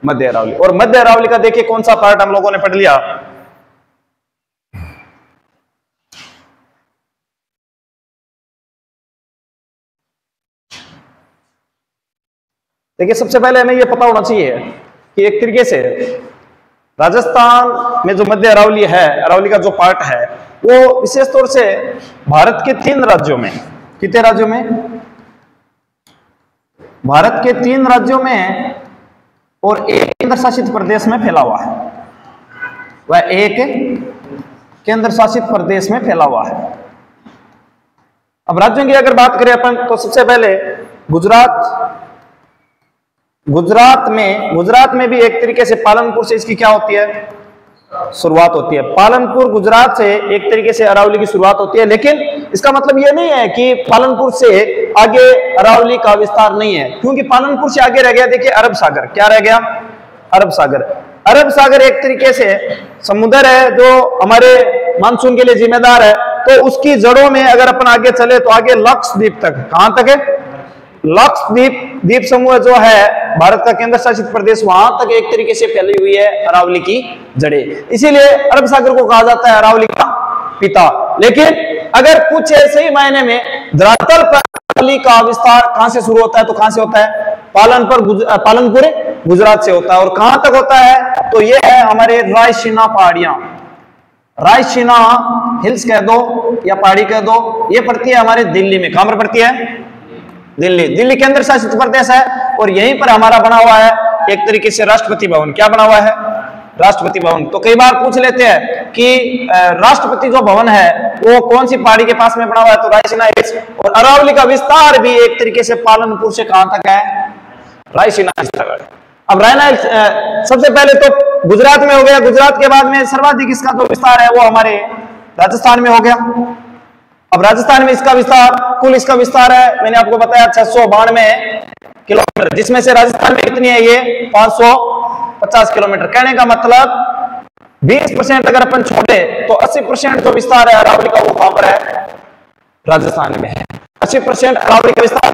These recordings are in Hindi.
मध्य अरावली। और मध्य अरावली का देखिए कौन सा पार्ट हम लोगों ने पढ़ लिया, देखिए सबसे पहले हमें यह पता होना चाहिए कि एक तरीके से राजस्थान में जो मध्य अरावली है, अरावली का जो पार्ट है, वो विशेष तौर से भारत के 3 राज्यों में, कितने राज्यों में, भारत के 3 राज्यों में और एक केंद्र शासित प्रदेश में फैला हुआ है, वह एक केंद्र शासित प्रदेश में फैला हुआ है। अब राज्यों की अगर बात करें अपन तो सबसे पहले गुजरात में भी एक तरीके से पालनपुर से इसकी क्या होती है, शुरुआत होती है। पालनपुर गुजरात से एक तरीके से अरावली की शुरुआत होती है, लेकिन इसका मतलब यह नहीं है कि पालनपुर से आगे अरावली का विस्तार नहीं है, क्योंकि पालनपुर से आगे रह गया देखिए अरब सागर। क्या रह गया, अरब सागर। अरब सागर एक तरीके से समुद्र है जो हमारे मानसून के लिए जिम्मेदार है, तो उसकी जड़ों में अगर अपन आगे चले तो आगे लक्षद्वीप तक, कहां तक है, लक्षद्वीप द्वीप समूह जो है भारत का केंद्र शासित प्रदेश, वहां तक एक तरीके से फैली हुई है अरावली की जड़ें। इसीलिए अरब सागर को कहा जाता है अरावली का पिता। लेकिन अगर कुछ सही मायने में धरातल पर अरावली का विस्तार कहां से शुरू होता है, तो कहां से होता है, पालनपुर गुजरात से होता है। और कहां तक होता है, तो ये है हमारे रायसीना पहाड़ियां, रायसीना हिल्स कह दो या पहाड़ी कह दो, ये पड़ती है हमारे दिल्ली में। कहां पर पड़ती है, दिल्ली केंद्र शासित प्रदेश है, और यहीं पर हमारा बना हुआ है एक तरीके से राष्ट्रपति भवन। क्या बना हुआ है, राष्ट्रपति भवन। तो कई बार पूछ लेते हैं कि राष्ट्रपति जो भवन है वो कौन सी पहाड़ी के पास में बना हुआ है, तो रायसीना हिल्स। और अरावली का विस्तार भी एक तरीके से पालनपुर से कहां तक है, रायसीना हिल्स तक। अब रायना सबसे पहले तो गुजरात में हो गया, गुजरात के बाद में सर्वाधिक इसका जो विस्तार है वो हमारे राजस्थान में हो गया। अब राजस्थान में इसका विस्तार, कुल इसका विस्तार है, मैंने आपको बताया 692 किलोमीटर, जिसमें से राजस्थान में कितनी है, ये 550 किलोमीटर। कहने का मतलब 20% अगर अपन छोड़े तो 80% जो विस्तार है अरावली का वो कहां पर है, राजस्थान में है। 80% अरावली का विस्तार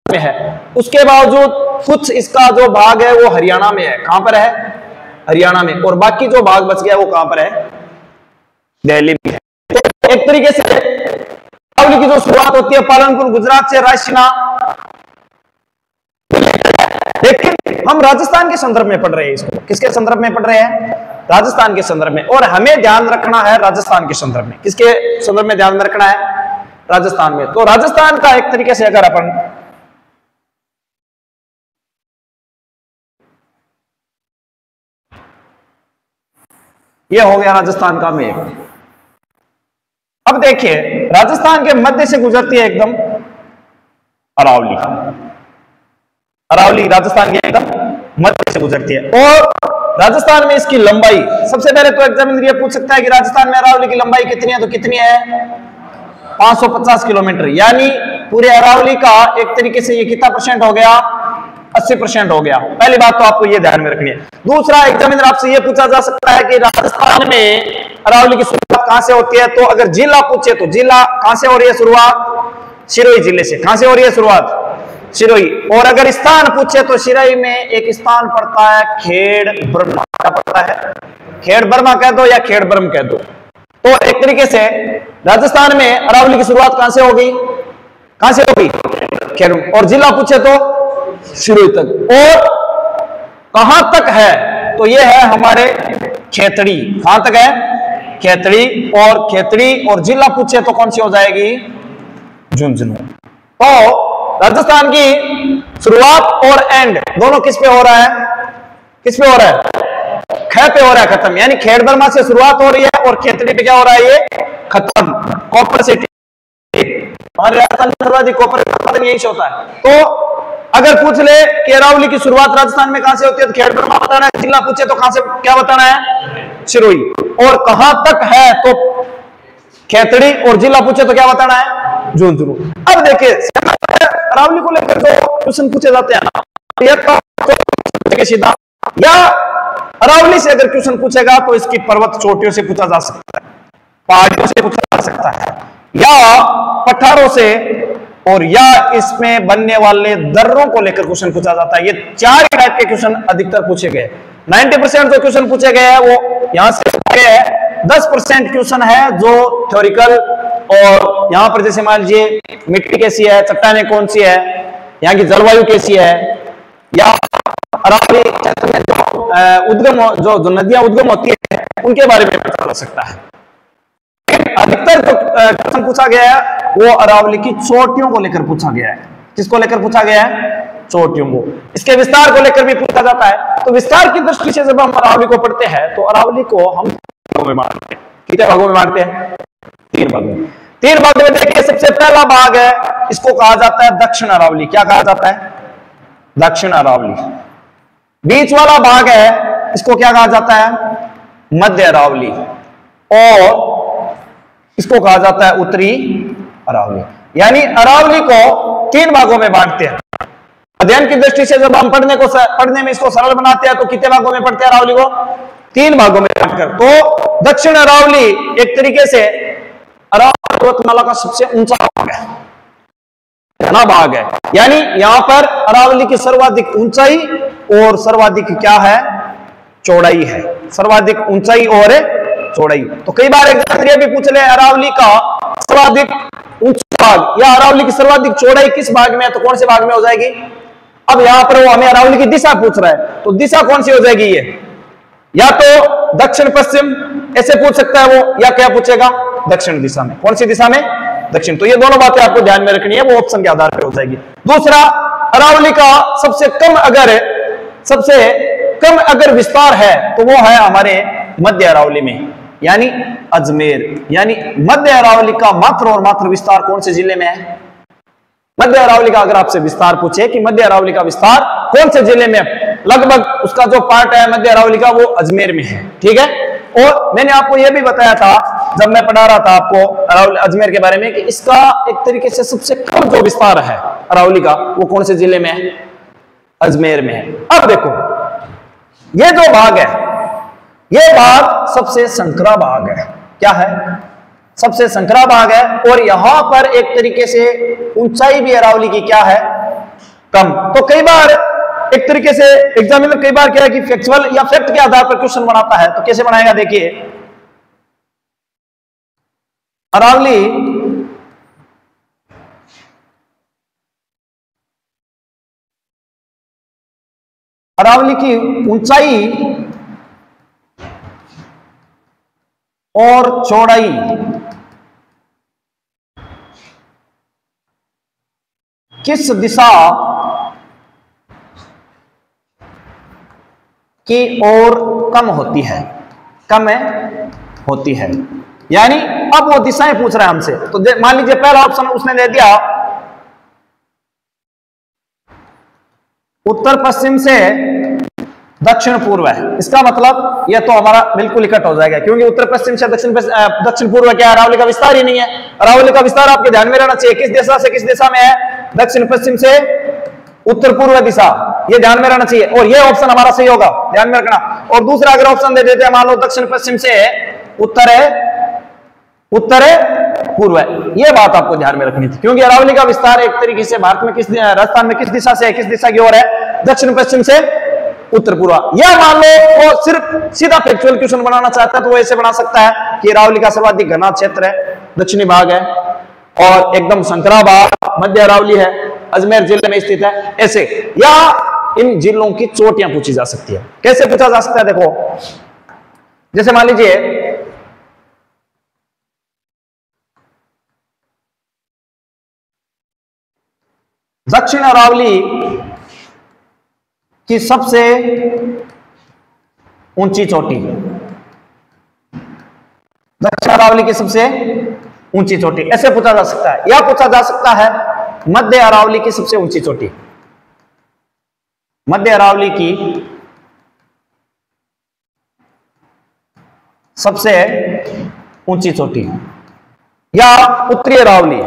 में है। उसके बावजूद कुछ इसका जो भाग है वो हरियाणा में है। कहां पर है, हरियाणा में। और बाकी जो भाग बच गया वो कहां पर है, दिल्ली में है। एक तरीके से अरावली की जो शुरुआत होती है पालनपुर गुजरात से, रायसीना। लेकिन हम राजस्थान के संदर्भ में पढ़ रहे हैं इसको, किसके संदर्भ में पढ़ रहे हैं, राजस्थान के संदर्भ में। और हमें ध्यान रखना है राजस्थान के संदर्भ में, किसके संदर्भ में ध्यान रखना है, राजस्थान में। तो राजस्थान का एक तरीके से अगर अपन यह हो गया राजस्थान का मेघ। अब देखिए राजस्थान के मध्य से गुजरती है एकदम अरावली, अरावली राजस्थान के एकदम मध्य से गुजरती है। और राजस्थान में इसकी लंबाई, सबसे पहले तो एग्जामिनर ये पूछ सकता है कि राजस्थान में अरावली की लंबाई कितनी है, तो कितनी है, 550 किलोमीटर। यानी पूरे अरावली का एक तरीके से ये कितना परसेंट हो गया, 80% हो गया। पहली बात तो आपको ये ध्यान में रखनी है। दूसरा, एग्जामिनर आपसे ये पूछा जा सकता है कि राजस्थान में अरावली की शुरुआत कहां से होती है, तो अगर जिला पूछे तो जिला कहां से हो रही है शुरुआत, सिरोही जिले से। कहां से हो रही है शुरुआत, सिरोही। और अगर स्थान पूछे तो सिरोही में एक स्थान पड़ता है खेड़ ब्रह्मा, क्या पड़ता है, खेड़ ब्रह्मा कह दो या खेड़ ब्रह्म कह दो। तो एक तरीके से राजस्थान में अरावली की शुरुआत कहां से होगी, कहां से होगी, खेड़। और जिला पूछे तो सिरोही तक। और कहां तक है, तो ये है हमारे खेतड़ी। कहां तक है, खेतड़ी। और खेतड़ी और जिला पूछे तो कौन सी हो जाएगी, झुंझुनू। तो राजस्थान की शुरुआत और एंड दोनों किस पे हो रहा है, किस पे हो रहा है, ख पे हो रहा है, खत्म। यानी खेड़ बर्मा से शुरुआत हो रही है और खेतड़ी पे क्या हो रहा है, ये खत्म। कॉपर सिटी, हमारे राजस्थान में सर्वाधिक कॉपर का उत्पादन यही से होता है। तो अगर पूछ ले कि अरावली की शुरुआत राजस्थान में कहां से होती है, तो खेड़ बर्मा बताना है। जिला पूछे तो कहां से, क्या बताना है, सिरोही। और कहां तक है, तो खेतड़ी। और जिला पूछे तो क्या बताना है, झुंझुनू। अब देखिए अरावली को लेकर जो क्वेश्चन पूछे जाते हैं ना, ये सीधा, या अरावली से अगर क्वेश्चन पूछेगा तो इसकी पर्वत चोटियों से पूछा जा सकता है, पहाड़ियों से पूछा जा सकता है, या पठारों से और या इसमें बनने वाले दर्रों को लेकर क्वेश्चन पूछा जाता है। ये 4 टाइप के क्वेश्चन अधिकतर पूछे गए। 90% जो क्वेश्चन पूछे गए हैं वो यहां से है। 10% क्वेश्चन है जो थ्योरिकल, और यहां पर जैसे मान लीजिए मिट्टी कैसी है, चट्टानें कौन सी है, यहाँ की जलवायु कैसी है, या अरावली क्षेत्र में जो नदियां उद्गम होती है उनके बारे में पता चल सकता है। अधिकतर जो क्वेश्चन पूछा गया है वो अरावली की चोटियों को लेकर पूछा गया है। किसको लेकर पूछा गया है? चोटियों को। इसके विस्तार को लेकर भी पूछा जाता है। तो विस्तार की दृष्टि से जब हम अरावली को पढ़ते हैं तो अरावली को हम भागों में बांटते हैं। कितने भागों में बांटते हैं? 3 भागों में। 3 भागों में देखिए, सबसे पहला भाग है, इसको कहा जाता है दक्षिण अरावली। क्या कहा जाता है? दक्षिण अरावली। बीच वाला भाग है, इसको क्या कहा जाता है? मध्य अरावली। और इसको कहा जाता है उत्तरी अरावली। यानी अरावली को 3 भागों में बांटते हैं। अध्ययन की दृष्टि से जब हम पढ़ने में इसको सरल बनाते हैं तो कितने भागों में पढ़ते हैं अरावली को? 3 भागों में बांटकर। तो दक्षिण अरावली एक तरीके से अरावली पर्वतमाला का सबसे ऊंचा भाग है, घना भाग है। यानी यहां पर अरावली की सर्वाधिक ऊंचाई और सर्वाधिक क्या है? चौड़ाई है। सर्वाधिक ऊंचाई और चौड़ाई। तो कई बार एग्जाम ये भी पूछ ले अरावली का सर्वाधिक ऊंचा भाग या अरावली की सर्वाधिक चौड़ाई किस भाग में है, तो कौन से भाग में हो जाएगी? अब यहां पर वो हमें अरावली की दिशा पूछ रहा है, तो दिशा कौन सी हो जाएगी? ये या तो दक्षिण पश्चिम ऐसे पूछ सकता है वो, या क्या पूछेगा? दक्षिण दिशा में। कौन सी दिशा में? दक्षिण। तो ये दोनों बातें आपको ध्यान में रखनी है, वो ऑप्शन के आधार पर हो जाएगी। दूसरा, अरावली का सबसे कम अगर विस्तार है तो वो है हमारे मध्य अरावली में, यानी अजमेर। यानी मध्य अरावली का मात्र और मात्र विस्तार कौन से जिले में है? मध्य अरावली का अगर आपसे विस्तार पूछे कि मध्य अरावली का विस्तार कौन से जिले में, लगभग उसका जो पार्ट है मध्य अरावली का वो अजमेर में है। ठीक है। और मैंने आपको यह भी बताया था जब मैं पढ़ा रहा था आपको अजमेर के बारे में कि इसका एक तरीके से सबसे कम जो विस्तार है अरावली का वो कौन से जिले में है? अजमेर में है। अब देखो, ये जो भाग है, ये भाग सबसे संकरा भाग है। क्या है? सबसे संकरा भाग है। और यहां पर एक तरीके से ऊंचाई भी अरावली की क्या है? कम। तो कई बार एक तरीके से एग्जामिनर कई बार क्या है कि फैक्चुअल या फैक्ट के आधार पर क्वेश्चन बनाता है। तो कैसे बनाएगा? देखिए, अरावली की ऊंचाई और चौड़ाई किस दिशा की ओर कम होती है? कम होती है। यानी अब वो दिशाएं पूछ रहा है हमसे। तो मान लीजिए पहला ऑप्शन उसने दे दिया उत्तर पश्चिम से दक्षिण पूर्व है। इसका मतलब यह तो हमारा बिल्कुल इकट्ठ हो जाएगा, क्योंकि उत्तर पश्चिम से दक्षिण पूर्व क्या है? अरावली का विस्तार ही नहीं है। अरावली का विस्तार आपके ध्यान में रहना चाहिए, किस दिशा से किस दिशा में है? दक्षिण पश्चिम से उत्तर पूर्व दिशा, ये ध्यान में रहना चाहिए। और ये ऑप्शन हमारा सही होगा, ध्यान में रखना। और दूसरा अगर ऑप्शन दे देते हैं, मान लो दक्षिण पश्चिम से उत्तर पूर्व है, ये बात आपको ध्यान में रखनी थी, क्योंकि अरावली का विस्तार एक तरीके से भारत में राजस्थान में किस दिशा से है? किस दिशा की ओर है? दक्षिण पश्चिम से उत्तर पूर्व। या मान लो वो सिर्फ सीधा फैक्चुअल क्वेश्चन बनाना चाहता है तो वो ऐसे बना सकता है कि अरावली का सर्वाधिक घना क्षेत्र है, दक्षिणी भाग है, और एकदम संकरा भाग मध्य अरावली है, अजमेर जिले में स्थित है, ऐसे। या इन जिलों की चोटियां पूछी जा सकती है। कैसे पूछा जा सकता है? देखो, जैसे मान लीजिए दक्षिण अरावली की सबसे ऊंची चोटी, दक्षिण अरावली की सबसे ऊंची चोटी, ऐसे पूछा जा सकता है। या पूछा जा सकता है मध्य अरावली की सबसे ऊंची चोटी, मध्य अरावली की सबसे ऊंची चोटी, या उत्तरी अरावली,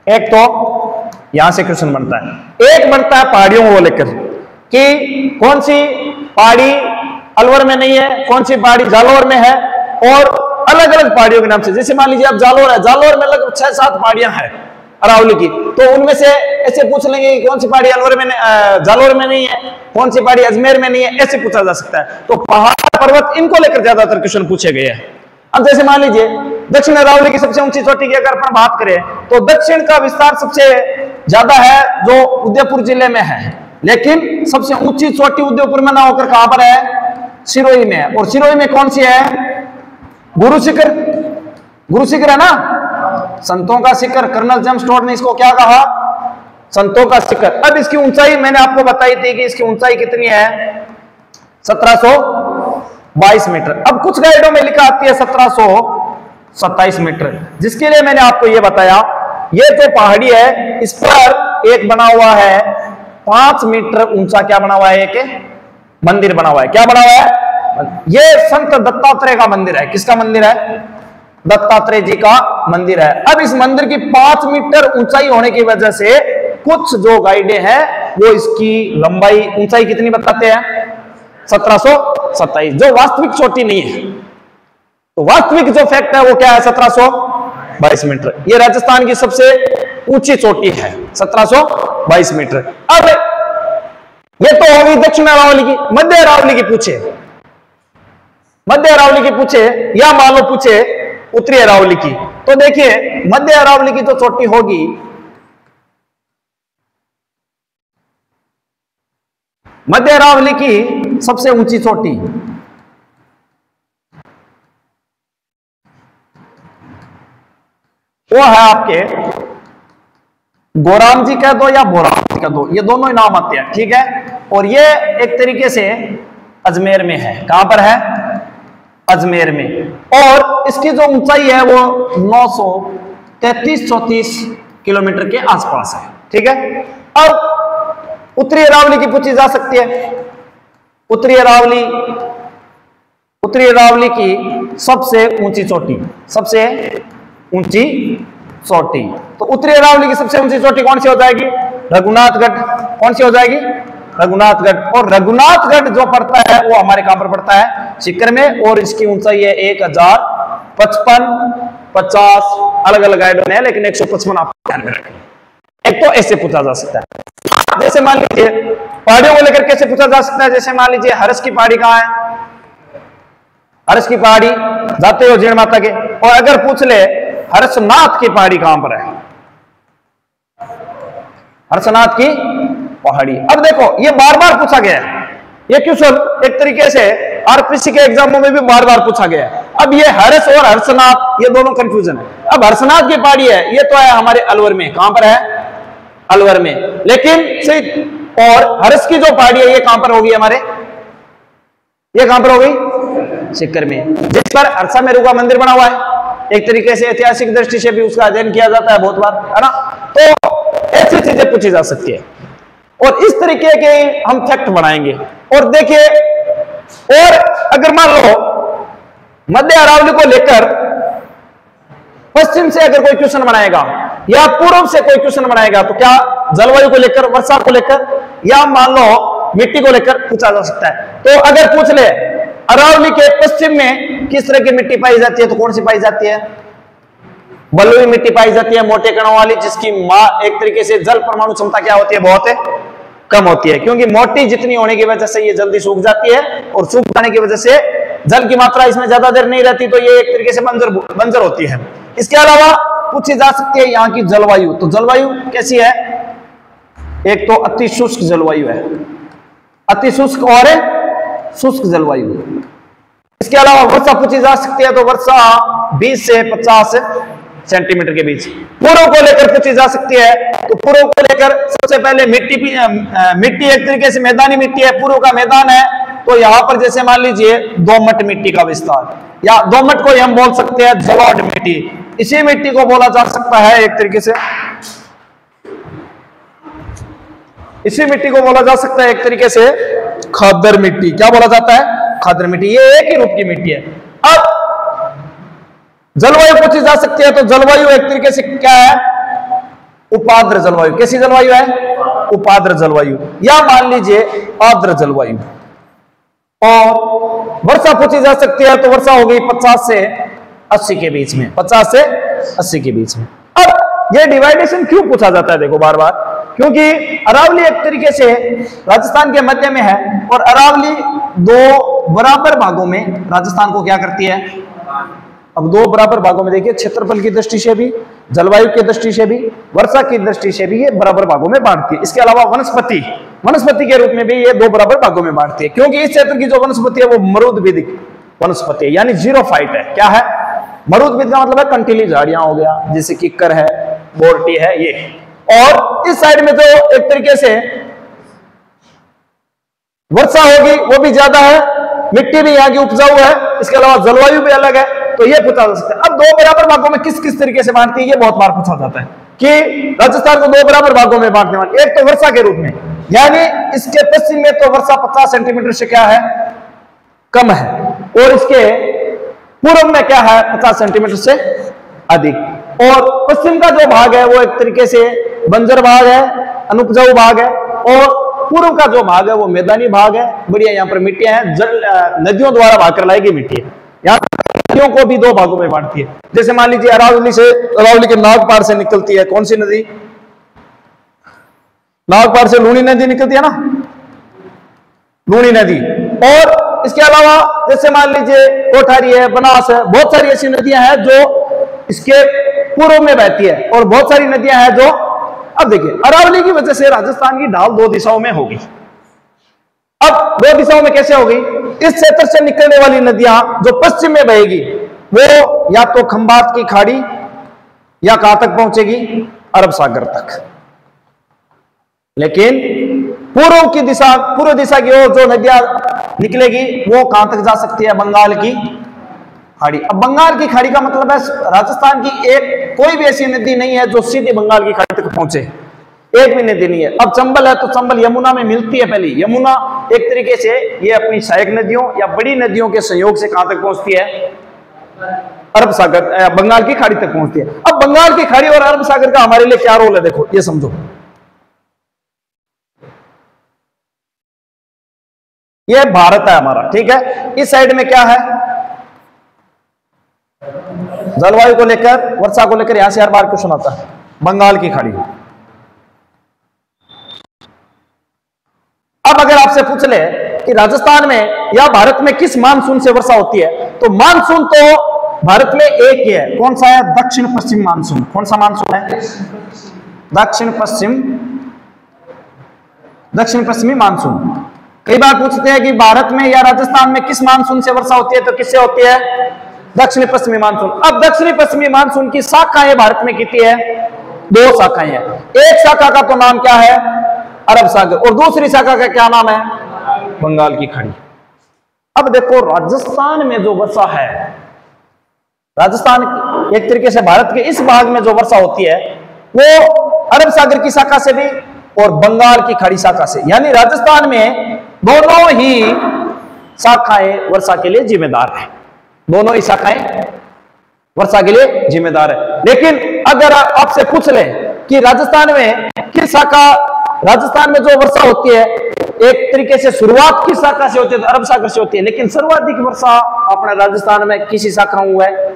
एक तो यहां से क्वेश्चन बनता है, एक बनता है पहाड़ियों को लेकर कि कौन सी पहाड़ी अलवर में नहीं है, कौन सी पहाड़ी जालौर में है, और अलग अलग पहाड़ियों के नाम से। जैसे मान लीजिए आप जालौर है, जालौर में लगभग 6-7 पहाड़ियां हैं अरावली की, तो उनमें से ऐसे पूछ लेंगे कि कौन सी पहाड़ी अलवर में जालौर में नहीं है, कौन सी पहाड़ी अजमेर में नहीं है, ऐसे पूछा जा सकता है। तो पहाड़ पर्वत इनको लेकर ज्यादातर क्वेश्चन पूछे गए हैं। अब जैसे मान लीजिए दक्षिण अरावली की सबसे ऊंची चोटी की अगर अपन बात करें तो दक्षिण का विस्तार सबसे ज्यादा है जो उदयपुर जिले में है, लेकिन सबसे ऊंची चोटी उदयपुर में ना होकर कहां पर है, सिरोही में है। और सिरोही में कौन सी है, गुरु शिखर, गुरु शिखर है ना, संतों का शिखर। कर्नल जेम्स टोड ने इसको क्या कहा, संतों का शिखर। अब इसकी ऊंचाई मैंने आपको बताई थी कि इसकी ऊंचाई कितनी है, 1722 मीटर। अब कुछ गाइडों में लिखा आती है 1727 मीटर, जिसके लिए मैंने आपको यह बताया, ये जो पहाड़ी है इस पर एक बना हुआ है 5 मीटर ऊंचा, क्या बना हुआ है, एक मंदिर बना हुआ है। क्या बना हुआ है, ये संत दत्तात्रेय का मंदिर है। किसका मंदिर है, दत्तात्रेय जी का मंदिर है। अब इस मंदिर की 5 मीटर ऊंचाई होने की वजह से कुछ जो गाइडे हैं वो इसकी लंबाई ऊंचाई कितनी बताते हैं, 1727, जो वास्तविक चोटी नहीं है। तो वास्तविक जो फैक्ट है वो क्या है, 1722 मीटर। ये राजस्थान की सबसे ऊंची चोटी है, 1722 मीटर। अब ये तो होगी दक्षिण अरावली की। मध्य अरावली की पूछे, मध्य अरावली की पूछे या मान लो पूछे उत्तरी अरावली की, तो देखिए मध्य अरावली की जो चोटी होगी, मध्य अरावली की सबसे ऊंची चोटी वो है आपके गोराम जी कह दो या बोराम जी कह दो, ये दोनों ही नाम आते हैं, ठीक है। और ये एक तरीके से अजमेर में है। कहां पर है, अजमेर में। और इसकी जो ऊंचाई है वो 933-34 किलोमीटर के आसपास है, ठीक है। अब उत्तरी अरावली की पूछी जा सकती है। उत्तरी अरावली की सबसे ऊंची चोटी, सबसे ऊंची चोटी, तो उत्तरी अरावली की सबसे ऊंची चोटी कौन सी हो जाएगी, रघुनाथगढ़। कौन सी हो जाएगी, रघुनाथगढ़। और रघुनाथगढ़ जो पड़ता है वो हमारे कहां पर पड़ता है, सीकर में, और इसकी ऊंचाई है 1055, 50 अलग अलग गाइडों में है, लेकिन 155 आप ध्यान में रखें। एक तो ऐसे पूछा जा सकता है। जैसे मान लीजिए पहाड़ियों को लेकर कैसे पूछा जा सकता है, जैसे मान लीजिए हर्ष की पहाड़ी कहां है, हर्ष की पहाड़ी जाते हो जीण माता के, और अगर पूछ ले हर्षनाथ की पहाड़ी कहां पर है, हर्षनाथ की पहाड़ी। अब देखो ये बार बार पूछा गया है, ये क्वेश्चन एक तरीके से आरपीसी के एग्जामों में भी बार बार पूछा गया है। अब ये हर्ष और हर्षनाथ ये दोनों कंफ्यूजन है। अब हर्षनाथ की पहाड़ी है, ये तो है हमारे अलवर में। कहां पर है, अलवर में। लेकिन सही, और हर्ष की जो पहाड़ी है ये कहां पर होगी हमारे, ये कहां पर होगी, सीकर में, जिस पर हर्षा मेरू का मंदिर बना हुआ है। एक तरीके से ऐतिहासिक दृष्टि से भी उसका अध्ययन किया जाता है बहुत बार, है ना। तो ऐसी चीजें पूछी जा सकती है, और इस तरीके के हम फैक्ट बनाएंगे। और देखिए, और अगर मान लो मध्य अरावली को लेकर पश्चिम से अगर कोई क्वेश्चन बनाएगा या पूर्व से कोई क्वेश्चन बनाएगा, तो क्या जलवायु को लेकर, वर्षा को लेकर, या मान लो मिट्टी को लेकर पूछा जा सकता है। तो अगर पूछ ले अरावली के पश्चिम में किस तरह की मिट्टी पाई जाती है, तो कौन सी पाई जाती है, बलुई मिट्टी पाई जाती है, मोटे कणों वाली, जिसकी एक तरीके से जल परमाणु क्षमता क्या होती है, बहुत कम होती है, क्योंकि मोटी जितनी होने की वजह से ये जल्दी सूख जाती है, और सूख जाने की वजह से जल की मात्रा इसमें ज्यादा देर नहीं रहती, तो ये एक तरीके से बंजर होती है। इसके अलावा पूछी जा सकती है यहाँ की जलवायु। तो जलवायु कैसी है, एक तो अति शुष्क जलवायु है, अति शुष्क और शुष्क जलवायु। इसके अलावा वर्षा पूछी जा सकती है, तो वर्षा 20 से 50 सेंटीमीटर के बीच। पूर्व को लेकर पूछी जा सकती है, तो पूर्व को लेकर सबसे पहले मिट्टी एक तरीके से मैदानी मिट्टी है, पूर्व का मैदान है, तो यहां पर जैसे मान लीजिए दोमट मिट्टी का विस्तार, या दोमट को हम बोल सकते हैं जलोढ़ मिट्टी। इसी मिट्टी को बोला जा सकता है एक तरीके से, इसी मिट्टी को बोला जा सकता है एक तरीके से खादर मिट्टी। क्या बोला जाता है, खादर मिट्टी। ये एक ही रूप की मिट्टी है। अब जलवायु पूछी जा सकती है, तो जलवायु एक तरीके से क्या है, उपाद्र जलवायु। कैसी जलवायु है? उपाद्र जलवायु, या मान लीजिए आर्द्र जलवायु। और वर्षा पूछी जा सकती है तो वर्षा हो गई 50 से 80 के बीच में, 50 से 80 के बीच में। अब ये डिवाइडेशन क्यों पूछा जाता है? देखो बार बार, क्योंकि अरावली एक तरीके से राजस्थान के मध्य में है और अरावली दो बराबर भागों में राजस्थान को क्या करती है? अब दो बराबर भागों में देखिए, क्षेत्रफल की दृष्टि से भी, जलवायु की दृष्टि से भी, वर्षा की दृष्टि से भी ये बराबर भागों में बांटती है। इसके अलावा वनस्पति के रूप में भी ये दो बराबर भागों में बांटती है, क्योंकि इस क्षेत्र की जो वनस्पति है वो मरुद्भिद वनस्पति है, यानी जीरोफाइट है। क्या है? मरुद्भिद का मतलब है कंटीली झाड़ियां हो गया, जैसे किक्कर है, बोरटी है ये। और इस साइड में तो एक तरीके से वर्षा होगी वो भी ज्यादा है, मिट्टी भी यहाँ की उपजाऊ है, इसके अलावा जलवायु भी अलग है, तो ये पूछा जा सकता है। अब दो बराबर भागों में किस किस तरीके से बांटती है, ये बहुत बार पूछा जाता है कि राजस्थान को दो बराबर भागों में बांटने वाली। एक तो वर्षा के रूप में, यानी इसके पश्चिम में तो वर्षा 50 सेंटीमीटर से क्या है? कम है, और इसके पूर्व में क्या है? 50 सेंटीमीटर से अधिक। और पश्चिम का जो भाग है वो एक तरीके से बंजर भाग है, अनुपजाऊ भाग है, और पूर्व का जो भाग है वो मैदानी भाग है, बढ़िया यहाँ पर मिट्टियां हैं, जल नदियों द्वारा भाग कर लाई गई मिट्टी है। यहाँ नदियों को भी दो भागों में बांटती है। जैसे मान लीजिए अरावली के नागपार से निकलती है कौन सी नदी? नागपार से लूनी नदी निकलती है ना, लूनी नदी। और इसके अलावा जैसे मान लीजिए कोठारी है, बनास है, बहुत सारी ऐसी नदियां हैं जो इसके पूर्व में बहती है, और बहुत सारी नदियां हैं जो, अब देखिए अरावली की वजह से राजस्थान की ढाल दो दिशाओं में होगी। अब दो दिशाओं में कैसे होगी? इस क्षेत्र से निकलने वाली नदियां जो पश्चिम में बहेगी वो या तो खंबात की खाड़ी या कहां तक पहुंचेगी? अरब सागर तक। लेकिन पूर्व दिशा की ओर जो नदियां निकलेगी वो कहां तक जा सकती है? बंगाल की खाड़ी। अब बंगाल की खाड़ी का मतलब है राजस्थान की एक कोई भी ऐसी नदी नहीं है जो सीधे बंगाल की खाड़ी तक पहुंचे, एक भी नदी नहीं है। अब चंबल है तो चंबल यमुना में मिलती है पहले। यमुना एक तरीके से ये अपनी सहायक नदियों या बड़ी नदियों के संयोग से कहां तक पहुंचती है? अरब सागर, बंगाल की खाड़ी तक पहुंचती है। अब बंगाल की खाड़ी और अरब सागर का हमारे लिए क्या रोल है? देखो ये समझो, ये भारत है हमारा, ठीक है। इस साइड में क्या है? जलवायु को लेकर, वर्षा को लेकर यहां से हर बार क्वेश्चन आता है, बंगाल की खाड़ी। अब अगर आपसे पूछ ले कि राजस्थान में या भारत में किस मानसून से वर्षा होती है, तो मानसून तो भारत में एक ही है। कौन सा है? दक्षिण पश्चिम मानसून। कौन सा मानसून है? दक्षिण पश्चिमी मानसून। कई बार पूछते हैं कि भारत में या राजस्थान में किस मानसून से वर्षा होती है, तो किससे होती है? दक्षिण पश्चिमी मानसून। अब दक्षिणी पश्चिमी मानसून की शाखाएं भारत में कितनी है? दो शाखाएं हैं। एक शाखा का तो नाम क्या है? अरब सागर, और दूसरी शाखा का क्या नाम है? बंगाल की खाड़ी। अब देखो राजस्थान में जो वर्षा है, राजस्थान एक तरीके से भारत के इस भाग में जो वर्षा होती है वो अरब सागर की शाखा से भी और बंगाल की खाड़ी शाखा से, यानी राजस्थान में दोनों ही शाखाएं वर्षा के लिए जिम्मेदार है। दोनों ही शाखाएं वर्षा के लिए जिम्मेदार है। लेकिन अगर आपसे पूछ ले कि राजस्थान में किस शाखा, राजस्थान में जो वर्षा होती है एक तरीके से शुरुआत किस शाखा से होती है? तो अरब सागर से होती है। लेकिन सर्वाधिक वर्षा अपने राजस्थान में किसी शाखा हुआ है?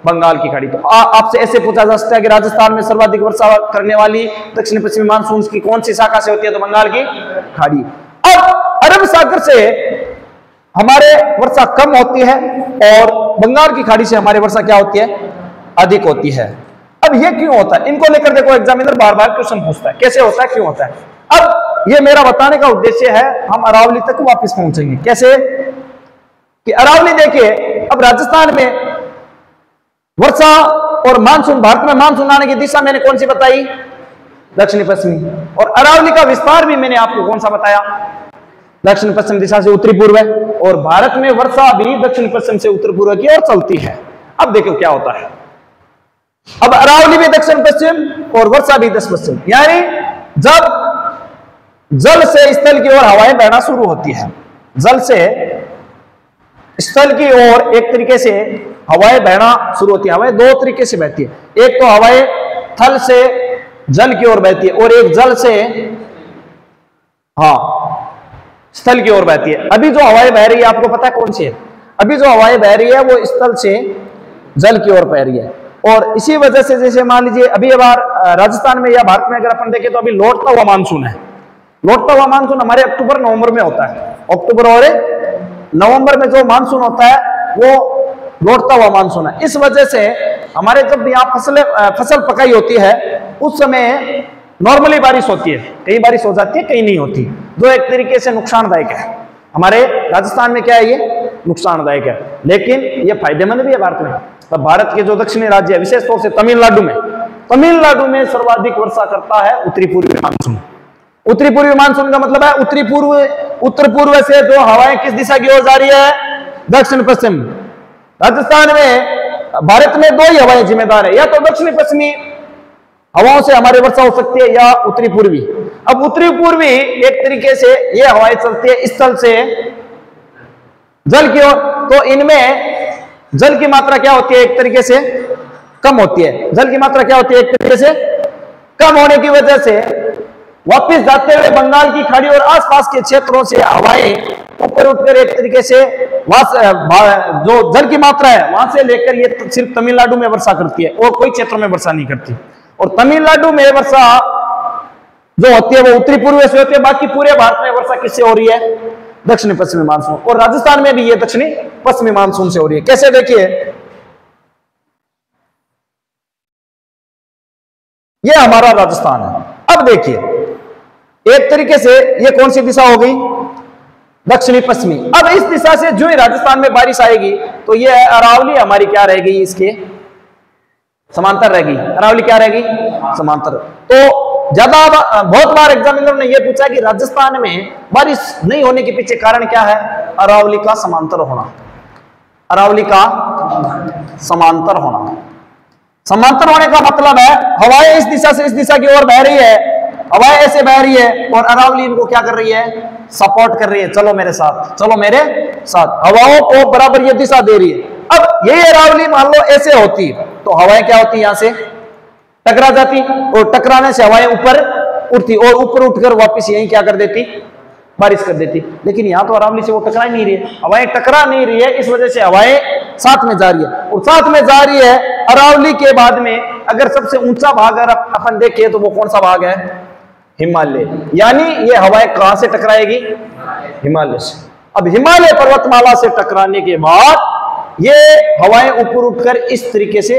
बंगाल की खाड़ी। तो आपसे ऐसे पूछा जा सकता है कि राजस्थान में सर्वाधिक वर्षा करने वाली दक्षिण पश्चिमी मानसून की कौन सी शाखा से होती है? तो बंगाल की खाड़ी। अब अरब सागर से हमारे वर्षा कम होती है और बंगाल की खाड़ी से हमारी वर्षा क्या होती है? अधिक होती है। अब ये क्यों होता है? इनको लेकर देखो एग्जामिनर बार बार क्वेश्चन पूछता है, कैसे होता है, क्यों होता है। अब ये मेरा बताने का उद्देश्य है, हम अरावली तक वापस पहुंचेंगे। कैसे कि अरावली देखिए, अब राजस्थान में वर्षा और मानसून, भारत में मानसून आने की दिशा मैंने कौन सी बताई? दक्षिण पश्चिमी। और अरावली का विस्तार भी मैंने आपको कौन सा बताया? दक्षिण पश्चिम दिशा से उत्तरी पूर्व है। और भारत में वर्षा भी दक्षिण पश्चिम से उत्तर पूर्व की ओर चलती है। अब देखो क्या होता है। अब अरावली भी दक्षिण पश्चिम और वर्षा भी दक्षिण पश्चिम, यानी जब जल से स्थल की ओर हवाएं बहना शुरू होती है, जल से स्थल की ओर एक तरीके से हवाएं बहना शुरू होती है। हवाएं दो तरीके से बहती है। एक तो हवाएं थल से जल की ओर बहती है, और एक जल से स्थल की ओर बहती है। अभी जो हवाएं बह रही है आपको पता है कौन सी है? अभी जो हवाएं बह रही है वो स्थल से जल की ओर बह रही है। और इसी वजह से जैसे मान लीजिए अभी बार राजस्थान में या भारत में अगर अपन देखें तो अभी लौटता हुआ मानसून है। लौटता हुआ मानसून हमारे अक्टूबर नवंबर में होता है। अक्टूबर और नवंबर में जो मानसून होता है वो लौटता हुआ मानसून है। इस वजह से हमारे जब यहाँ फसल पकाई होती है उस समय नॉर्मली बारिश होती है, कई बारिश हो जाती है कहीं नहीं होती, जो एक तरीके से नुकसानदायक है। हमारे राजस्थान में क्या है, ये नुकसानदायक है, लेकिन ये फायदेमंद भी है भारत में। तो भारत के जो दक्षिणी राज्य है, विशेष तौर से तमिलनाडु में सर्वाधिक वर्षा करता है उत्तरी पूर्वी मानसून। उत्तरी पूर्वी मानसून का मतलब है उत्तर पूर्व से जो हवाएं किस दिशा की ओर जा रही है, दक्षिण पश्चिम। राजस्थान में भारत में दो ही हवाएं जिम्मेदार है, या तो दक्षिणी पश्चिमी हवाओं से हमारी वर्षा हो सकती है या उत्तरी पूर्वी। अब उत्तरी पूर्वी एक तरीके से ये हवाएं चलती है स्थल से जल की ओर, तो इनमें जल की मात्रा क्या होती है, एक तरीके से कम होती है। जल की मात्रा क्या होती है, एक तरीके से कम होने की वजह से वापस जाते हुए बंगाल की खाड़ी और आसपास के क्षेत्रों से हवाएं ऊपर उठकर एक तरीके से जो जल की मात्रा है वहां से लेकर ये सिर्फ तमिलनाडु में वर्षा करती है और कोई क्षेत्रों में वर्षा नहीं करती। और तमिलनाडु में वर्षा जो होती है वो उत्तरी पूर्व से होती है, बाकी पूरे भारत में वर्षा किससे हो रही है, दक्षिणी पश्चिमी मानसून। और राजस्थान में भी ये दक्षिणी पश्चिमी मानसून से हो रही है। कैसे, देखिए ये हमारा राजस्थान है। अब देखिए एक तरीके से ये कौन सी दिशा हो गई, दक्षिणी पश्चिमी। अब इस दिशा से जो ही राजस्थान में बारिश आएगी तो ये अरावली हमारी क्या रहेगी, इसके समांतर रहेगी। अरावली क्या रहेगी, समांतर। तो बहुत बार एग्जामिनर ने यह पूछा कि राजस्थान में बारिश नहीं होने के पीछे कारण क्या है, अरावली का समांतर होना। अरावली का समांतर होना। समांतर होने का मतलब है हवाएं इस दिशा से इस दिशा की ओर बह रही है, हवाएं ऐसे बह रही है और अरावली इनको क्या कर रही है, सपोर्ट कर रही है, चलो मेरे साथ, चलो मेरे साथ, हवाओं को बराबर ये दिशा दे रही है। अब यही अरावली मान लो ऐसे होती तो हवाएं क्या होती, यहां से टकरा जाती और टकराने से हवाएं ऊपर उठती और ऊपर उठकर वापस यहीं क्या कर देती, बारिश कर देती। लेकिन यहां तो अरावली से वो टकरा ही नहीं रही है, हवाएं टकरा नहीं रही है, इस वजह से हवाएं साथ में जा रही है। और साथ में जा रही है अरावली के बाद में अगर सबसे ऊंचा भाग अगर अपन देखें तो वो कौन सा भाग है, हिमालय। यानी ये हवाएं कहां से टकराएगी, हिमालय से। अब हिमालय पर्वतमाला से टकराने के बाद ये हवाएं ऊपर उठकर इस तरीके से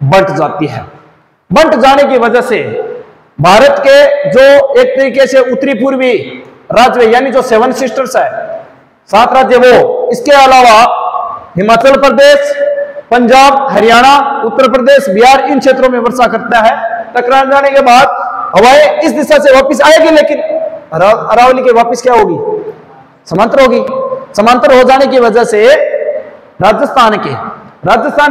बंट जाती है। बंट जाने की वजह से भारत के जो एक तरीके से उत्तरी पूर्वी राज्य यानी जो 7 सिस्टर्स है, 7 राज्य, वो इसके अलावा हिमाचल प्रदेश, पंजाब, हरियाणा, उत्तर प्रदेश, बिहार, इन क्षेत्रों में वर्षा करता है। टकरा जाने के बाद हवाएं इस दिशा से वापस आएगी, लेकिन अरावली के वापस क्या होगी, समांतर होगी। समांतर हो जाने की वजह से राजस्थान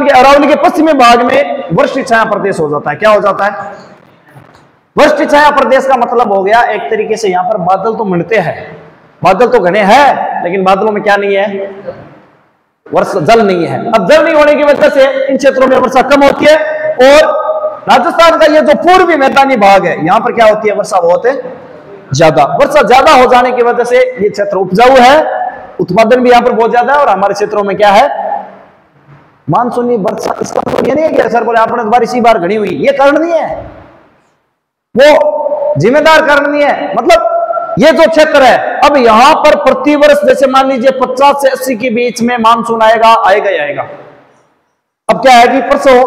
के अरावली के पश्चिमी भाग में वर्षी छाया प्रदेश हो जाता है। क्या हो जाता है, वर्षी छाया प्रदेश का मतलब हो गया एक तरीके से यहां पर बादल तो मिलते हैं, बादल तो घने हैं, लेकिन बादलों में क्या नहीं है, वर्षा, जल नहीं है। अब जल नहीं होने की वजह से इन क्षेत्रों में वर्षा कम होती है और राजस्थान का ये जो पूर्वी मैदानी भाग है यहां पर क्या होती है, वर्षा बहुत ज्यादा। वर्षा ज्यादा हो जाने की वजह से ये क्षेत्र उपजाऊ है, उत्पादन भी यहां पर बहुत ज्यादा है और हमारे क्षेत्रों में क्या है, मानसूनी वर्षा। इसका मतलब ये नहीं है कि सर बोले आपने बारिश ही बार घनी हुई, ये कारण नहीं है, वो जिम्मेदार कारण नहीं है। मतलब ये जो क्षेत्र है, अब यहां पर प्रतिवर्ष जैसे मान लीजिए 50 से 80 के बीच में मानसून आएगा ही आएगा। अब क्या है कि परसों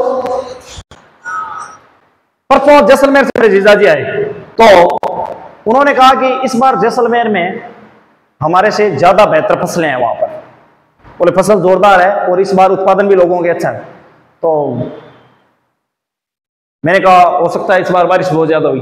जैसलमेर से जीजाजी आए तो उन्होंने कहा कि इस बार जैसलमेर में हमारे से ज्यादा बेहतर फसलें हैं वहां पर, बोले फसल जोरदार है और इस बार उत्पादन भी लोगों के अच्छा है। तो मैंने कहा हो सकता है इस बार बारिश बहुत ज्यादा हुई।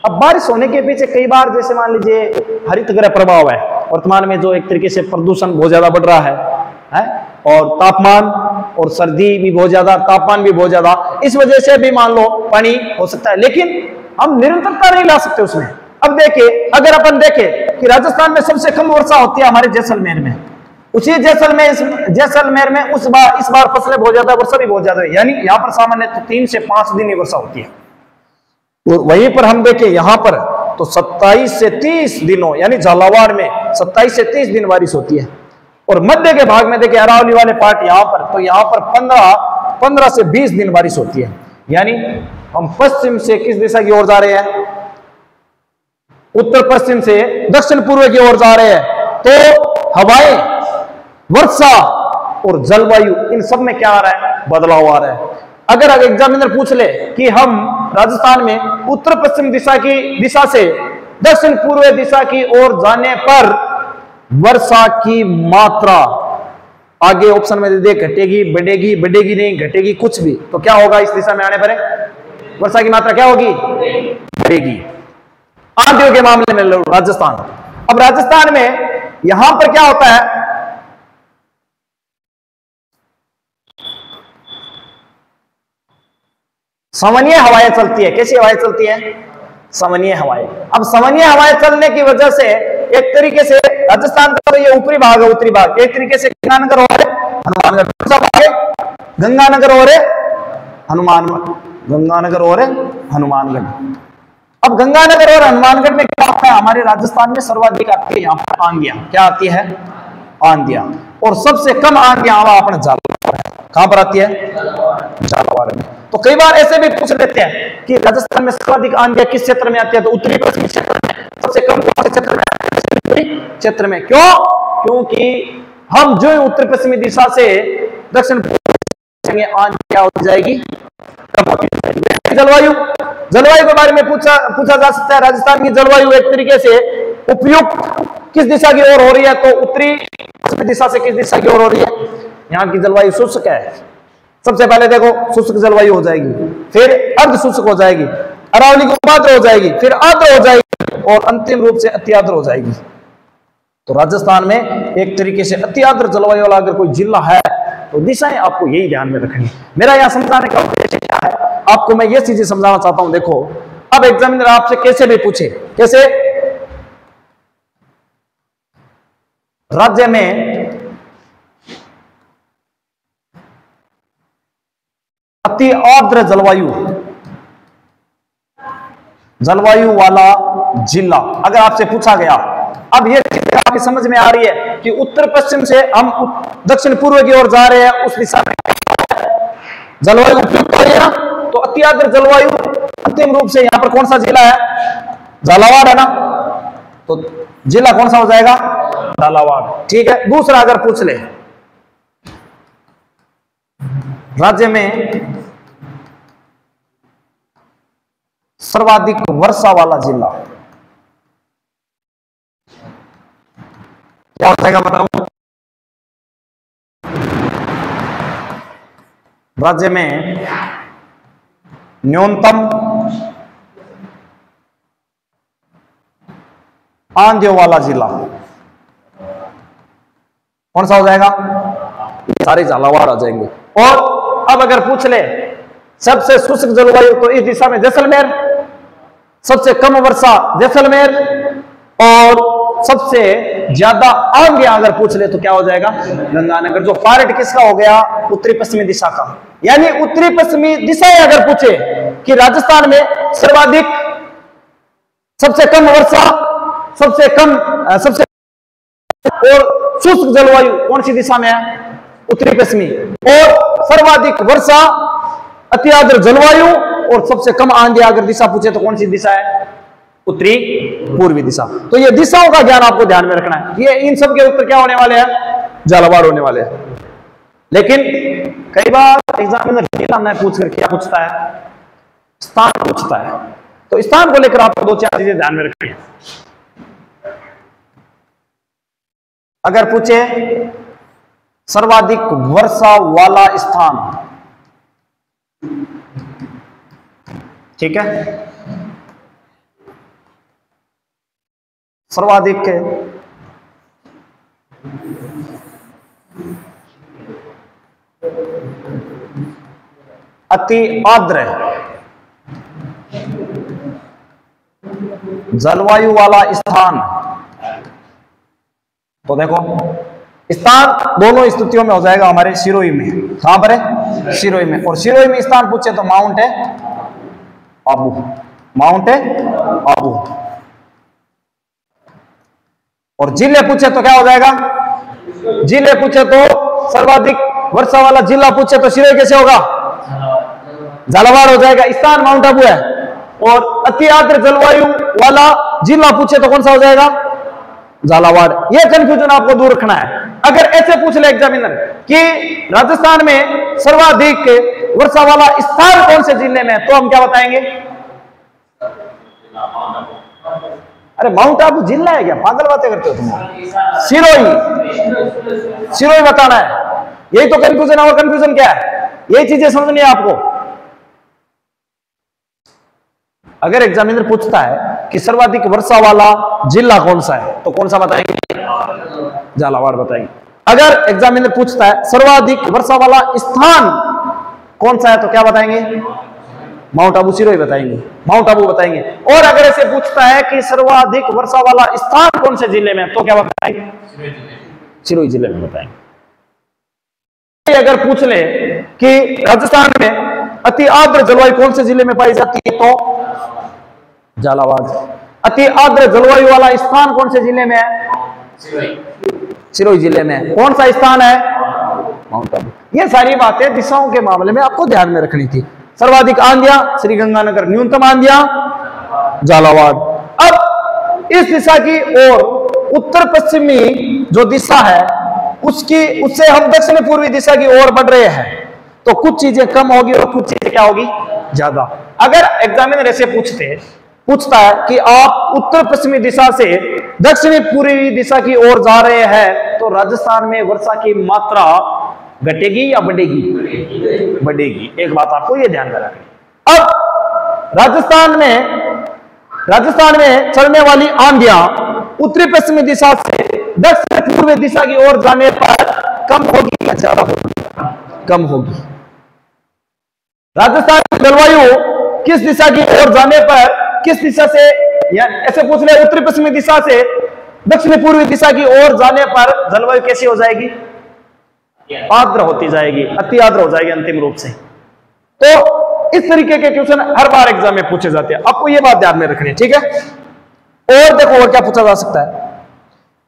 अब बारिश होने के पीछे कई बार जैसे मान लीजिए हरित गृह प्रभाव है, वर्तमान में जो एक तरीके से प्रदूषण बहुत ज्यादा बढ़ रहा है और तापमान और सर्दी भी बहुत ज्यादा, तापमान भी बहुत ज्यादा, इस वजह से भी मान लो पानी हो सकता है, लेकिन हम निरंतरता नहीं ला सकते उसमें। अब देखिए अगर अपन देखें कि राजस्थान में सबसे कम वर्षा होती है हमारे जैसलमेर में, उसी जैसलमेर में इस बार फसलें बहुत ज्यादा, वर्षा भी बहुत ज्यादा है। यानी यहाँ पर सामान्य तो 3 से 5 दिन ही वर्षा होती है, और वहीं पर हम देखें यहां पर तो 27 से 30 दिनों यानी झालावाड़ में 27 से 30 दिन बारिश होती है। और मध्य के भाग में देखें अरावली वाले पार्ट यहां पर, तो यहां पर 15 से 20 दिन बारिश होती है। यानी हम पश्चिम से किस दिशा की ओर जा रहे हैं, उत्तर पश्चिम से दक्षिण पूर्व की ओर जा रहे हैं। तो हवाएं, वर्षा और जलवायु इन सब में क्या आ रहा है, बदलाव आ रहा है। अगर एग्जामिनर पूछ ले कि हम राजस्थान में उत्तर पश्चिम दिशा से दक्षिण पूर्व दिशा की ओर जाने पर वर्षा की मात्रा आगे ऑप्शन में दे घटेगी, बढ़ेगी, बढ़ेगी नहीं, घटेगी कुछ भी, तो क्या होगा इस दिशा में आने पर वर्षा की मात्रा क्या होगी, बढ़ेगी। आंधियों के मामले में राजस्थान, अब राजस्थान में यहां पर क्या होता है, सामान्य हवाएं चलती है। कैसी हवाएं चलती है, सामान्य हवाएं। अब सामान्य हवाएं चलने की वजह से एक तरीके से राजस्थान का तो ये ऊपरी भाग है, उत्तरी भाग, एक तरीके से गंगानगर और हनुमानगढ़, गंगानगर और गंगानगर और हनुमानगढ़। अब गंगानगर और हनुमानगढ़ में क्या होता है, हमारे राजस्थान में सर्वाधिक आती है यहाँ पर आंधियां। क्या आती है, आंधियां। और सबसे कम आंधियां अपने झालावाड़ है। कहां पर आती है, झालावाड़ में। तो कई बार ऐसे भी पूछ लेते हैं कि राजस्थान में सर्वाधिक आंधियां किस क्षेत्र में आती है, तो उत्तरी पश्चिमी क्षेत्र में। सबसे कम कौन से क्षेत्र में, उत्तरी क्षेत्र में। क्यों, क्योंकि हम जो उत्तर पश्चिमी दिशा से दक्षिण पूर्व आंधियां हो जाएगी, कम होती जाएगी। जलवायु, जलवायु के बारे में पूछा जा सकता है। राजस्थान की जलवायु एक तरीके से उपयुक्त किस दिशा की ओर हो रही है, तो उत्तरी पश्चिमी दिशा से किस दिशा की ओर हो रही है। यहाँ की जलवायु शुष्क है। सबसे पहले देखो शुष्क जलवायु हो जाएगी, फिर अर्ध शुष्क हो जाएगी, अरावली की उपाद्र हो जाएगी, फिर आर्द्र हो जाएगी और अंतिम रूप से अति आर्द्र हो जाएगी। तो राजस्थान में एक तरीके से अति आर्द्र जलवायु वाला अगर कोई जिला है तो दिशाएं आपको यही ध्यान में रखनी। मेरा यहां समझाने का उद्देश्य क्या है, आपको मैं ये चीजें समझाना चाहता हूं। देखो अब एग्जामिनर आपसे कैसे भी पूछे, कैसे राज्य में अति आर्द्र जलवायु वाला जिला अगर आपसे पूछा गया, अब ये चीज आपकी समझ में आ रही है कि उत्तर पश्चिम से हम दक्षिण पूर्व की ओर जा रहे हैं, उस दिशा में जलवायु उपयुक्त हो रही है ना। तो अति आर्द्र जलवायु अंतिम रूप से यहां पर कौन सा जिला है, झालावाड़ है ना। तो जिला कौन सा हो जाएगा, झालावाड़। ठीक है। दूसरा अगर पूछ ले राज्य में सर्वाधिक वर्षा वाला जिला क्या हो जाएगा, बताओ। राज्य में न्यूनतम आंधियों वाला जिला कौन सा हो जाएगा, सारे झालावाड़ आ जाएंगे। और अब अगर पूछ ले सबसे शुष्क जलवायु, तो इस दिशा में जैसलमेर, सबसे कम वर्षा जैसलमेर, और सबसे ज्यादा आंधियां अगर पूछ ले तो क्या हो जाएगा, गंगानगर। जो पार्ट किसका हो गया, उत्तरी पश्चिमी दिशा का। यानी उत्तरी पश्चिमी दिशाएं अगर पूछे कि राजस्थान में सर्वाधिक, सबसे कम वर्षा, सबसे और शुष्क जलवायु कौन सी दिशा में है, उत्तरी पश्चिमी, और सर्वाधिक वर्षा, अति आर्द्र जलवायु और सबसे कम आंधियां अगर दिशा पूछे तो कौन सी दिशा है, उत्तरी पूर्वी दिशा। तो ये दिशाओं का ज्ञान आपको ध्यान में रखना है। ये इन सब के उत्तर क्या होने वाले हैं, झालावाड़ होने वाले हैं। लेकिन कई बार एग्जामिनर जिला न पूछ कर क्या पूछता है, स्थान पूछता है। तो स्थान को लेकर आपको दो चार चीजें ध्यान में रखनी है। अगर पूछे सर्वाधिक वर्षा वाला स्थान, ठीक है, सर्वाधिक अति आर्द्र जलवायु वाला स्थान, तो देखो स्थान दोनों स्थितियों में हो जाएगा हमारे सिरोही में। कहां पर है, सिरोही में। और सिरोही में स्थान पूछे तो माउंट है आबू। माउंट आबू। और जिले पूछे तो क्या हो जाएगा? जिले पूछे तो सर्वाधिक वर्षा वाला जिला पूछे तो सिरोही कैसे होगा? झालावाड़ हो जाएगा। स्थान माउंट आबू है। और अति आर्द्र जलवायु वाला जिला पूछे तो कौन सा हो जाएगा? झालावाड़। यह कंफ्यूजन आपको दूर रखना है। अगर ऐसे पूछ ले एग्जामिनर कि राजस्थान में सर्वाधिक वर्षा वाला स्थान कौन से जिले में, तो हम क्या बताएंगे? अरे माउंट आबू जिला है क्या? पागल बातें करते हो तुम। सिरोही, सिरोही बताना है। यही तो कंफ्यूजन है। और कंफ्यूजन क्या है? यही चीजें समझनी है आपको। अगर एग्जामिनर पूछता है कि सर्वाधिक वर्षा वाला जिला कौन सा है, तो कौन सा बताएंगे? झालावाड़ बताएंगे। अगर एग्जामिनर पूछता है सर्वाधिक वर्षा वाला स्थान कौन सा है, तो क्या बताएंगे? माउंट आबू, सिरोही बताएंगे। माउंट आबू बताएंगे। और अगर ऐसे पूछता है कि सर्वाधिक वर्षा वाला स्थान कौन से जिले में, तो क्या बताएंगे? सिरोही जिले में बताएंगे। अगर पूछ ले कि राजस्थान में अति आर्द्र जलवायु कौन से जिले में पाई जाती है, तो झालावाड़। अति आर्द्र जलवायु वाला स्थान कौन से जिले में है? सिरोही जिले में। कौन सा स्थान है? माउंट आबू। ये सारी बातें दिशाओं के मामले में आपको ध्यान में रखनी थी। सर्वाधिक आंधियां श्रीगंगानगर, न्यूनतम आंधियां झालावाड़। अब इस दिशा की ओर उत्तर पश्चिमी जो दिशा है उससे हम दक्षिण पूर्वी दिशा की ओर बढ़ रहे हैं, तो कुछ चीजें कम होगी और कुछ चीजें क्या होगी? ज्यादा। अगर एग्जामिनर ऐसे पूछता है कि आप उत्तर पश्चिमी दिशा से दक्षिणी पूर्वी दिशा की ओर जा रहे हैं, तो राजस्थान में वर्षा की मात्रा घटेगी या बढ़ेगी? बढ़ेगी। एक बात आपको यह ध्यान में रखनी। अब राजस्थान में चलने वाली आंधियां उत्तरी पश्चिमी दिशा से दक्षिण पूर्वी दिशा की ओर जाने पर कम होगी या ज्यादा होगी? कम होगी। राजस्थान की जलवायु किस दिशा की ओर जाने पर, किस दिशा से, या ऐसे पूछ ले उत्तरी पश्चिमी दिशा से दक्षिण पूर्वी दिशा की ओर जाने पर जलवायु कैसी हो जाएगी? आर्द्र होती जाएगी, अति आर्द्र हो जाएगी अंतिम रूप से। तो इस तरीके के क्वेश्चन हर बार एग्जाम में पूछे जाते हैं। आपको यह बात ध्यान में रखनी है, ठीक है? और देखो और क्या पूछा जा सकता है,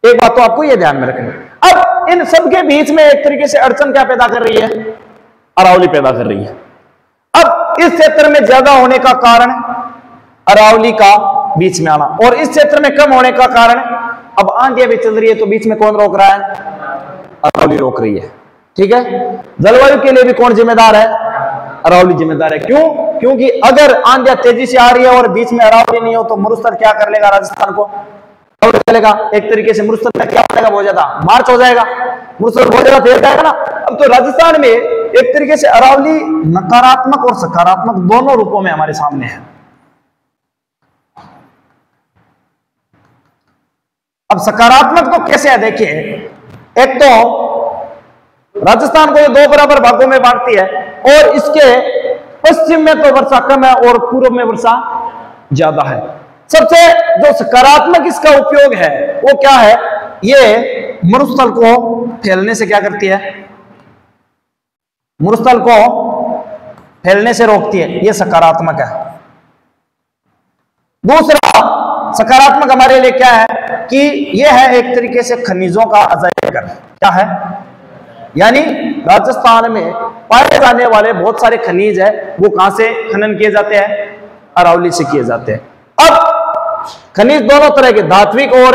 एक बात तो आपको यह ध्यान में रखनी है। अब इन सब के बीच में एक तरीके से अड़चन क्या पैदा कर रही है? अरावली पैदा कर रही है। अब इस क्षेत्र में ज्यादा होने का कारण अरावली का बीच में आना, और इस क्षेत्र में कम होने का कारण, अब आंधियां भी चल रही है तो बीच में कौन रोक रहा है? अरावली रोक रही है, ठीक है? जलवायु के लिए भी कौन जिम्मेदार है? अरावली जिम्मेदार है। क्यों? क्योंकि अगर आंधियां तेजी से आ रही है और बीच में अरावली नहीं हो, तो मरुस्थल क्या कर लेगा? राजस्थान को चलेगा। एक तरीके से मरुस्थल में क्या हो जाएगा? बहुत ज्यादा मार्च हो जाएगा, मरुस्थल बहुत ज्यादा फैल जाएगा ना। अब तो राजस्थान में एक तरीके से अरावली नकारात्मक और सकारात्मक दोनों रूपों में हमारे सामने है। अब सकारात्मक तो कैसे है? देखिए, एक तो राजस्थान को ये दो बराबर भागों में बांटती है, और इसके पश्चिम में तो वर्षा कम है और पूर्व में वर्षा ज्यादा है। सबसे जो सकारात्मक इसका उपयोग है वो क्या है? ये मरुस्थल को फैलने से क्या करती है? मरुस्थल को फैलने से रोकती है। ये सकारात्मक है। दूसरा सकारात्मक हमारे लिए क्या है कि यह है एक तरीके से खनिजों का अजायगर। क्या है? यानी राजस्थान में पाए जाने वाले बहुत सारे खनिज है, वो कहां से खनन किए जाते हैं? अरावली से किए जाते हैं। अब खनिज दोनों तरह के, धात्विक और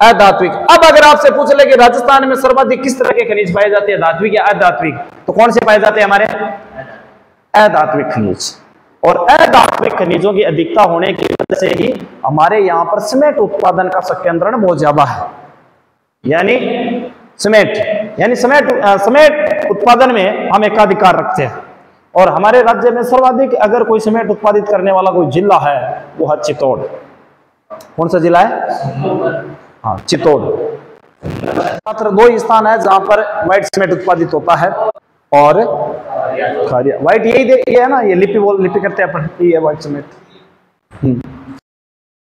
अधात्विक। अब अगर आपसे पूछ ले कि राजस्थान में सर्वाधिक किस तरह के खनिज पाए जाते हैं, धात्विक या अधात्विक, तो कौन से पाए जाते हैं? हमारे अधात्विक खनिज। और अधात्विक खनिजों की अधिकता होने की वजह से ही हमारे यहाँ पर सीमेंट उत्पादन का संकेंद्रण बहुत ज्यादा है। यानी सीमेंट उत्पादन में हम एकाधिकार रखते हैं, और हमारे राज्य में सर्वाधिक अगर कोई सीमेंट उत्पादित करने वाला कोई जिला है वो है चित्तौड़। कौन सा जिला है? हाँ, चित्तौड़। मात्र दो ही स्थान है जहां पर व्हाइट सीमेंट उत्पादित होता है, और खारिया। व्हाइट यही है ना, ये लिपि करते हैं अपन, ये व्हाइट सीमेंट।